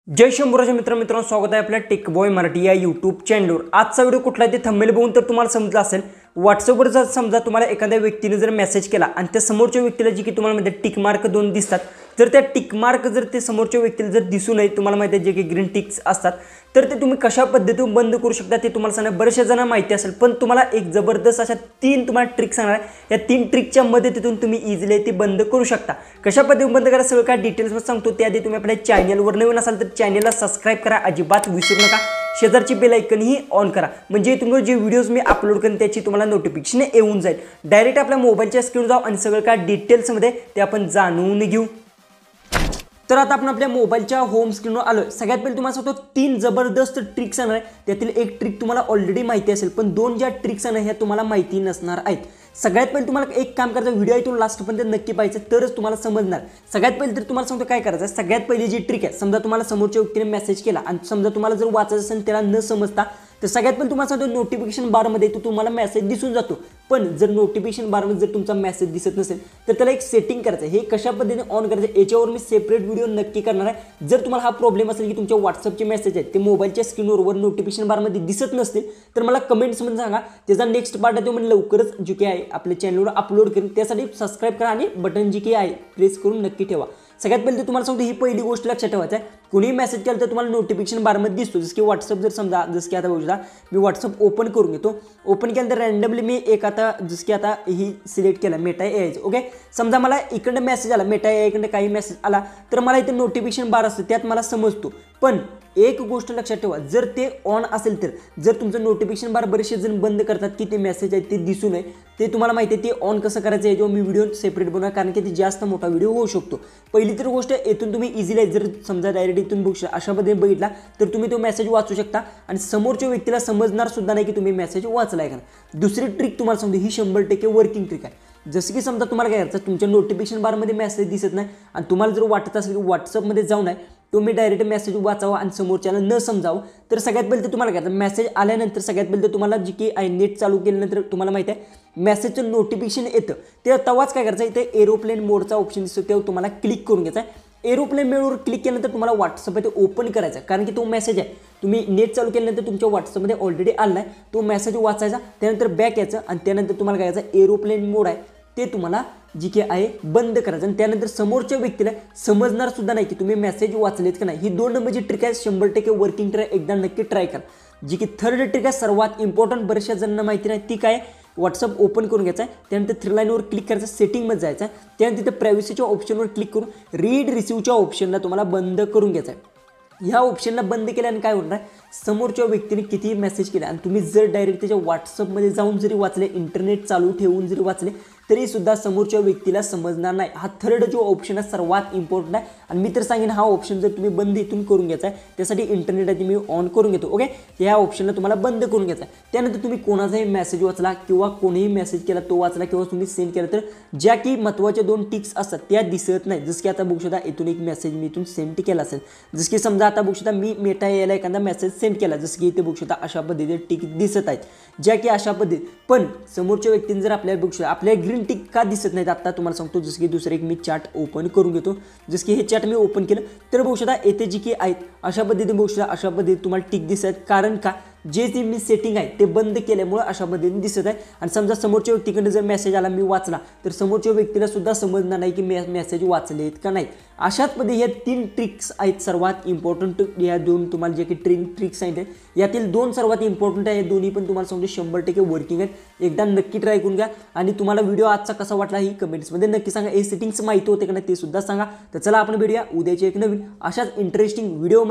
जय शंभूराजे मित्रांनो स्वागत आहे आपल्या टेक बॉय मराठी या यूट्यूब चॅनलवर। आजचा व्हिडिओ कुठला आहे ते थंबनेल बघून तर तुम्हाला समजलं असेल। व्हॉट्सअपवर जर समजा तुम्हाला एखाद्या व्यक्तीने जर मेसेज केला आणि त्या समोरच्या व्यक्तीला जी की तुम्हाला मध्ये टिक मार्क दोन दिसतात, जर त्या टिक मार्क जर ते समोरच्या व्यक्तीला जर दिसू नये, तुम्हाला माहिती आहे जे की ग्रीन टिक्स असतात, तर ते तुम्ही कशा पद्धतीने बंद करू शकता ते तुम्हाला सांगणार। बरेचशा जणांना माहिती असेल, पण तुम्हाला एक जबरदस्त अशा 3 तुम्हाला ट्रिक सांगणार आहे। या 3 ट्रिकच्या मदतीतून तुम्ही इझिली ते बंद करू शकता। कशा पद्धतीने बंद करा सगळं काय डिटेल्स मध्ये सांगतो। त्याआधी तुम्ही आपल्या चॅनलवर नवीन असाल तर चॅनलला सबस्क्राइब करा, अजिबात विसरू नका। शेजारची बेल आयकन ही ऑन करा, म्हणजे तुम्ही जे व्हिडिओज मी अपलोड करेन त्याची तुम्हाला नोटिफिकेशन येऊन जाईल। डायरेक्ट आपल्या मोबाईलच्या स्क्रीनवर जाऊ आणि सगळं काय डिटेल्स मध्ये ते आपण जाणून घेऊ। तर आता आपण आपल्या मोबाईलच्या होम स्क्रीनवर आलोय। सगळ्यात पहिले तुम्हाला सांगतो 3 जबरदस्त ट्रिक्स आहे। त्यातील एक ट्रिक तुम्हाला ऑलरेडी माहिती असेल, पण 2 ज्या ट्रिक्स आहे ह्या तुम्हाला माहिती नसणार आहेत। सगळ्यात पहिले तुम्हाला एक काम करायचं, व्हिडिओ इथून लास्ट पर्यंत नक्की पाहायचं तरच तुम्हाला समजणार। सगळ्यात पहिले तर तुम्हाला सांगतो काय करायचं। सगळ्यात पहिली जी ट्रिक आहे, समजा तुम्हाला समोरच्या व्यक्तीने मेसेज केला आणि समजा तुम्हाला जर वाचायचं असेल त्याला न समजता, तर सगळ्यात पहिले तुम्हाला सांगतो नोटिफिकेशन बारमध्ये तो तुम्हाला मेसेज दिसून जातो। पण जर नोटिफिकेशन बारमध्ये जर तुमचा मेसेज दिसत नसेल तर त्याला एक सेटिंग करायचं। हे कशा पद्धतीने ऑन करायचं याच्यावर मी सेपरेट व्हिडिओ नक्की करणार आहे। जर तुम्हाला हा प्रॉब्लेम असेल की तुमच्या व्हॉट्सअपचे मेसेज आहेत ते मोबाईलच्या स्क्रीनवर नोटिफिकेशन बारमध्ये दिसत नसतील, तर मला कमेंट्समध्ये सांगा। त्याचा नेक्स्ट पार्ट आहे तो मी लवकरच जे काही आहे आपल्या चॅनलवर अपलोड करेन। त्यासाठी सबस्क्राइब करा आणि बटन जे काही आहे प्रेस करून नक्की ठेवा। सगळ्यात पहिले तुम्हाला सांगतो ही पहिली गोष्ट लक्षात ठेवायची आहे। कोणीही मेसेज केला तर तुम्हाला नोटिफिकेशन बारमध्ये दिसतो। जसं की व्हॉट्सअप जर समजा, जसं की आता बघू शकता मी व्हॉट्सअप ओपन करून घेतो। ओपन केल्यानंतर रँडमली मी एक आता जसं की आता ही सिलेक्ट केला मेटा एआयचं। ओके, समजा मला इकडनं मेसेज आला, मेटा एआयकडनं काही मेसेज आला तर मला इथे नोटिफिकेशन बार असतं त्यात मला समजतो। पण एक गोष्ट लक्षात ठेवा, जर ते ऑन असेल तर जर तुमचं नोटिफिकेशन बार बरेचसे जण बंद करतात की ते मेसेज आहेत ते दिसू नये, ते तुम्हाला माहिती आहे ते ऑन कसं करायचं आहे, जेव्हा मी व्हिडिओ सेपरेट बनवा, कारण की ते जास्त मोठा व्हिडिओ होऊ शकतो। पहिली तर गोष्ट इथून तुम्ही इझिली जर समजा डायरेक्ट इथून बघू शकता अशा पद्धतीने बघितला तर तुम्ही तो मेसेज वाचू शकता आणि समोरच्या व्यक्तीला समजणार सुद्धा नाही की तुम्ही मेसेज वाचलाय का। दुसरी ट्रिक तुम्हाला सांगतो, ही 100% वर्किंग ट्रिक आहे। जसं की समजा तुम्हाला काय करायचं, तुमच्या नोटिफिकेशन बारमध्ये मेसेज दिसत नाही आणि तुम्हाला जर वाटत असेल की व्हॉट्सअपमध्ये जाऊन आहे तुम्ही डायरेक्ट मेसेज वाचावा आणि समोरच्याला न समजावं, तर सगळ्यात पहिले तर तुम्हाला काय करायचं, मेसेज आल्यानंतर सगळ्यात पहिले तर तुम्हाला जी की आहे नेट चालू केल्यानंतर तुम्हाला माहिती आहे मेसेजचं नोटिफिकेशन येतं, ते तेव्हाच काय करायचं, इथे एरोप्लेन मोडचा ऑप्शन दिसतो तेव्हा तुम्हाला क्लिक करून घ्यायचा आहे। एरोप्लेन मोडवर क्लिक केल्यानंतर तुम्हाला व्हॉट्सअप आहे ते ओपन करायचा, कारण की तो मेसेज आहे तुम्ही नेट चालू केल्यानंतर तुमच्या व्हॉट्सअपमध्ये ऑलरेडी आला आहे, तो मेसेज वाचायचा। त्यानंतर बॅक यायचं आणि त्यानंतर तुम्हाला काय करायचं, एरोप्लेन मोड आहे ते तुम्हाला जी की आहे बंद करायचं आणि त्यानंतर समोरच्या व्यक्तीला समजणार सुद्धा नाही की तुम्ही मेसेज वाचलेत का नाही। ही 2 नंबरची ट्रिक आहे, 100% वर्किंग ट्राय, एकदा नक्की ट्राय करा। जी की थर्ड ट्रिक आहे सर्वात इम्पॉर्टंट, बऱ्याचशा जणांना माहिती नाही ती काय, व्हॉट्सअप ओपन करून घ्यायचा आहे, त्यानंतर 3 लाईनवर क्लिक करायचं, सेटिंगमध्ये जायचं आहे, त्यानंतर तिथे प्रायव्हसीच्या ऑप्शनवर क्लिक करून रीड रिसीव्हच्या ऑप्शनला तुम्हाला बंद करून घ्यायचं आहे। ह्या ऑप्शनला बंद केल्याने काय होणार आहे, समोरच्या व्यक्तीने कितीही मेसेज केला आणि तुम्ही जर डायरेक्ट त्याच्या व्हॉट्सअपमध्ये जाऊन जरी वाचले, इंटरनेट चालू ठेवून जरी वाचले, तरी सुद्धा समोरच्या व्यक्तीला समजणार नाही। हा थर्ड जो ऑप्शन आहे सर्वात इम्पॉर्टंट आहे आणि मी तर सांगेन हा ऑप्शन जर तुम्ही बंद इथून करून घ्यायचा आहे, त्यासाठी इंटरनेट आहे मी ऑन करून घेतो। ओके, ह्या ऑप्शनला तुम्हाला बंद करून घ्यायचा आहे। त्यानंतर तुम्ही कोणाचाही मेसेज वाचला किंवा कोणीही मेसेज केला तो वाचला किंवा तुम्ही सेंड केला तर ज्या की महत्त्वाच्या 2 टिक्स असतात त्या दिसत नाही। जसं की आता बघू शकता इथून एक मेसेज मी इथून सेंड केला असेल, जसं की समजा आता बघू शकता मी मेटा यायला एखादा मेसेज सेंड केला, जसं की इथे बघू शकता अशा पद्धतीने टिक दिसत आहेत, ज्या की अशा पद्धती। पण समोरच्या व्यक्तीने जर आपल्याला बघू शकता आपल्या ग्रीन टिक का दिसत नाहीत आता तुम्हाला सांगतो। जसं की दुसरं एक मी चॅट ओपन करून घेतो, जसं की हे चॅट मी ओपन केलं तर बघू शकता येथे जी की आहेत अशा पद्धतीने बघू शकता अशा पद्धतीने तुम्हाला टिक दिसत आहेत, कारण का जे जे मी सेटिंग आहे ते बंद केल्यामुळे अशा पद्धतीने दिसत आहे। आणि समजा समोरच्या व्यक्तीकडे जर मेसेज आला मी वाचला तर समोरच्या व्यक्तीला सुद्धा समजणार नाही की मेसेज वाचलेत का नाही। अशाच पद्धती ह्या 3 ट्रिक्स आहेत सर्वात इम्पॉर्टंट। या 2 तुम्हाला जे काही ट्रिक्स सांगितले यातील 2 सर्वात इम्पॉर्टंट आहे, दोन्ही पण तुम्हाला सांगतो 100% वर्किंग आहेत। एकदा नक्की ट्राय करून घ्या आणि तुम्हाला व्हिडिओ आजचा कसा वाटला ही कमेंट्समध्ये नक्की सांगा। हे सेटिंग्स माहिती होते का नाही ते सुद्धा सांगा। तर चला आपण भेटूया उद्याच्या एक नवीन अशाच इंटरेस्टिंग व्हिडिओ।